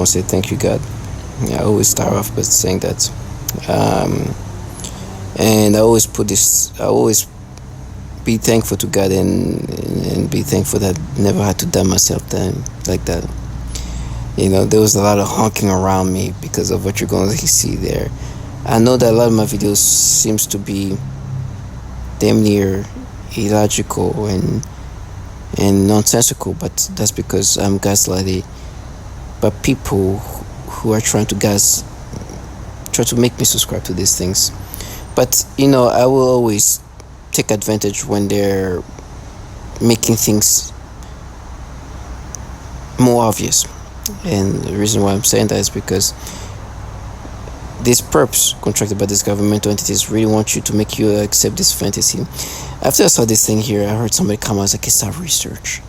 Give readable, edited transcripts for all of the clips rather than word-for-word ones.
want to say thank you, God. Yeah, I always start off by saying that. Um, and I always be thankful to God, and be thankful that I never had to dumb myself down like that. There was a lot of honking around me because of what you're going to see there. I know that a lot of my videos seems to be damn near illogical and nonsensical, but that's because I'm gaslighted by people who are trying to make me subscribe to these things. But I will always take advantage when they're making things more obvious. And the reason why I'm saying that is because these perps contracted by these governmental entities really want you to make you accept this fantasy. After I saw this thing here, I heard somebody come out as like, it's not research.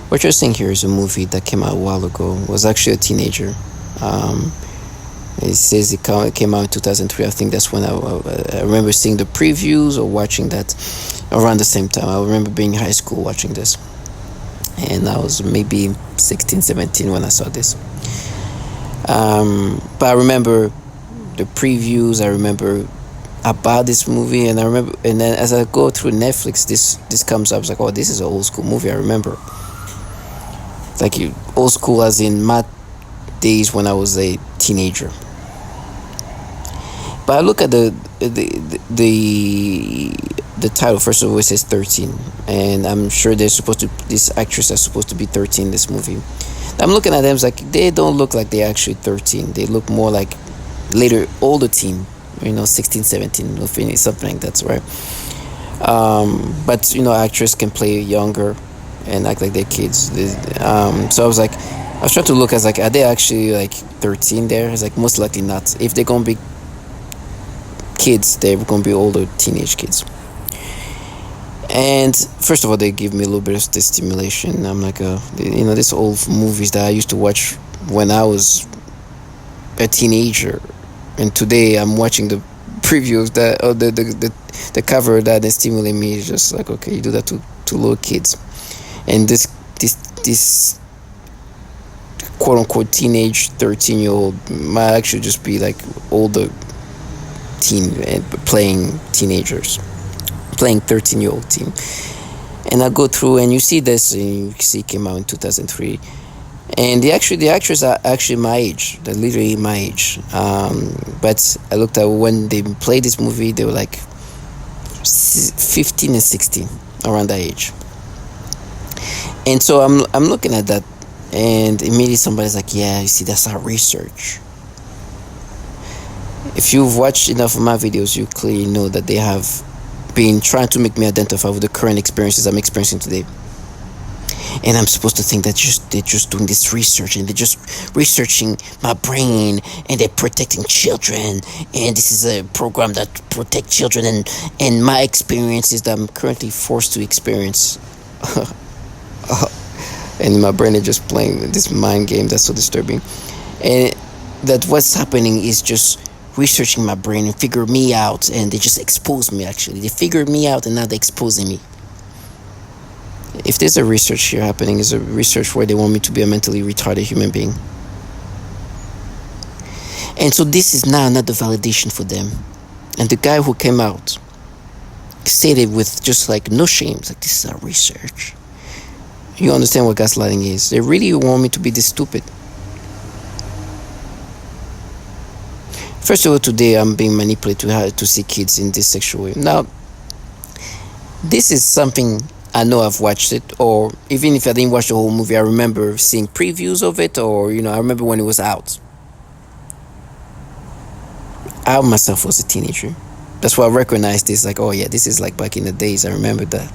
What you're seeing here is a movie that came out a while ago. It was actually a teenager. It says it came out in 2003. I think that's when I remember seeing the previews or watching that around the same time. I remember being in high school watching this. And I was maybe 16, 17 when I saw this. But I remember the previews. I remember about this movie, and then as I go through Netflix, this comes up. I was like, oh, this is an old school movie. I remember, like, old school as in my days when I was a teenager. But I look at the title. First of all, it says 13, and I'm sure this actress is supposed to be 13 in this movie. I'm looking at them, it's like they don't look like they're actually 13. They look more like older teen, 16, 17, something like that, right? But actress can play younger and act like they're kids. So I was trying to look as like, are they actually like 13 there? It's like most likely not. If they're gonna be kids, they're gonna be older teenage kids. And first of all, they give me a little bit of this stimulation. I'm like, these old movies that I used to watch when I was a teenager, and today I'm watching the previews or the cover that stimulate me. It's just like, okay, you do that to little kids, and this quote unquote teenage 13-year-old might actually just be like older teen and playing teenagers. Playing 13-year-old team. And I go through and you see this, and you see it came out in 2003, and the actors are actually my age. They're literally my age. But I looked at when they played this movie, they were like 15 and 16, around that age. And so I'm looking at that, and immediately somebody's like, yeah, you see, that's our research. If you've watched enough of my videos, you clearly know that they have been trying to make me identify with the current experiences I'm experiencing today. And I'm supposed to think that they're just doing this research, and they're just researching my brain, and they're protecting children, and this is a program that protects children, and my experiences that I'm currently forced to experience. And my brain is just playing this mind game that's so disturbing. And that what's happening is just researching my brain and figure me out, and they just expose me. Actually, they figured me out, and now they're exposing me. If there's a research here happening, is a research where they want me to be a mentally retarded human being. And so this is now another validation for them. And the guy who came out said it with just like no shame. It's like, this is our research. You understand what gaslighting is? They really want me to be this stupid. First of all, today I'm being manipulated to see kids in this sexual way. Now, this is something I know I've watched it, or even if I didn't watch the whole movie, I remember seeing previews of it, or, I remember when it was out. I myself was a teenager. That's why I recognized this, like, oh yeah, this is like back in the days, I remember that.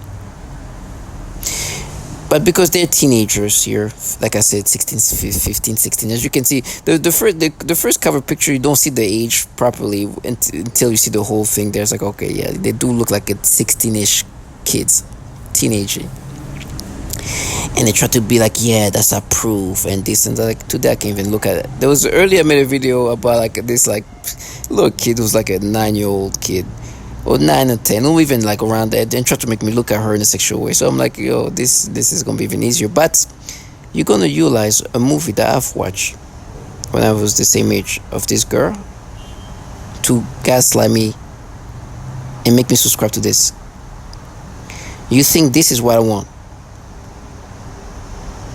But because they're teenagers here, like I said, 15, 16, as you can see, the first cover picture, you don't see the age properly until you see the whole thing. There's like, okay, yeah, they do look like a 16-ish kids, teenager. And they try to be like, yeah, that's a proof, and this and that. Like, today I can't even look at it. There was earlier I made a video about like this like little kid who's like a 9-year-old kid, or 9 or 10, or even like around there, then try to make me look at her in a sexual way. So I'm like, yo, this is gonna be even easier. But you're gonna utilize a movie that I've watched when I was the same age of this girl to gaslight me and make me subscribe to this. You think this is what I want,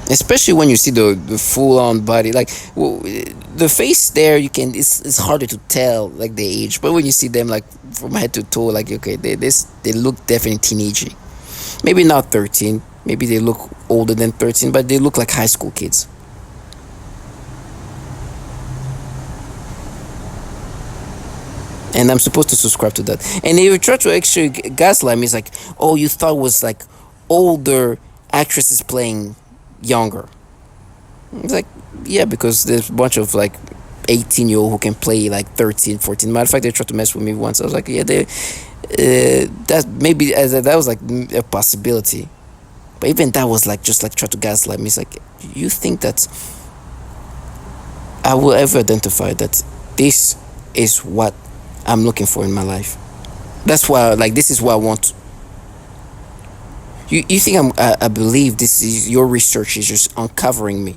especially when you see the full on body, like the face there. You can it's harder to tell like the age, but when you see them like from head to toe, like okay, they look definitely teenagey. Maybe not 13. Maybe they look older than 13, but they look like high school kids. And I'm supposed to subscribe to that. And they try to actually gaslight me. It's like, oh, you thought it was like older actresses playing younger. It's like, yeah, because there's a bunch of like 18-year-old who can play like 13, 14. Matter of fact, they tried to mess with me once. I was like, yeah, that maybe that was like a possibility. But even that was like just like try to gaslight me. It's like, you think that I will ever identify that this is what I'm looking for in my life? That's why, like, this is what I want. You think I believe this is your research is just uncovering me?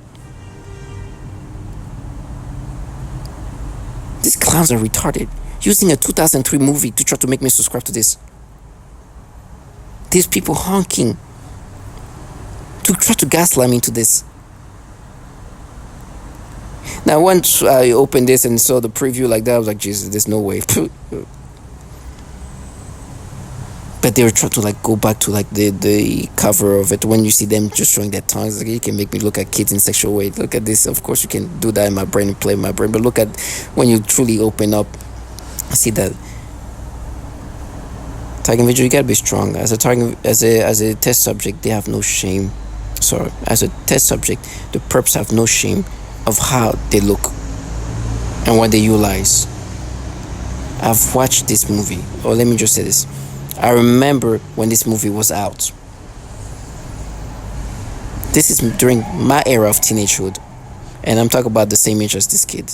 These clowns are retarded. Using a 2003 movie to try to make me subscribe to this. These people honking to try to gaslight me into this. Now, once I opened this and saw the preview like that, I was like, Jesus, there's no way. But they were trying to like go back to like the cover of it. When you see them just showing their tongues, like, you can make me look at kids in sexual way. Look at this. Of course, you can do that in my brain and play in my brain. But look at when you truly open up, see that. Target video, you gotta be strong. As a target, as a test subject, they have no shame. Sorry, as a test subject, the perps have no shame of how they look and what they utilize. I've watched this movie, or let me just say this. I remember when this movie was out. This is during my era of teenagehood, and I'm talking about the same age as this kid.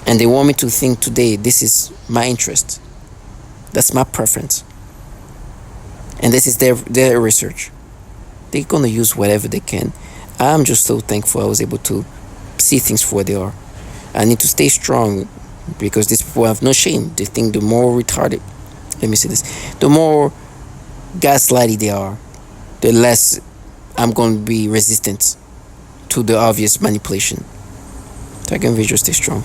And they want me to think today this is my interest. That's my preference. And this is their research. They're gonna use whatever they can. I'm just so thankful I was able to see things for what they are. I need to stay strong because these people have no shame. They think the more retarded, let me say this, the more gaslighty they are, the less I'm going to be resistant to the obvious manipulation. Tag and visual, stay strong.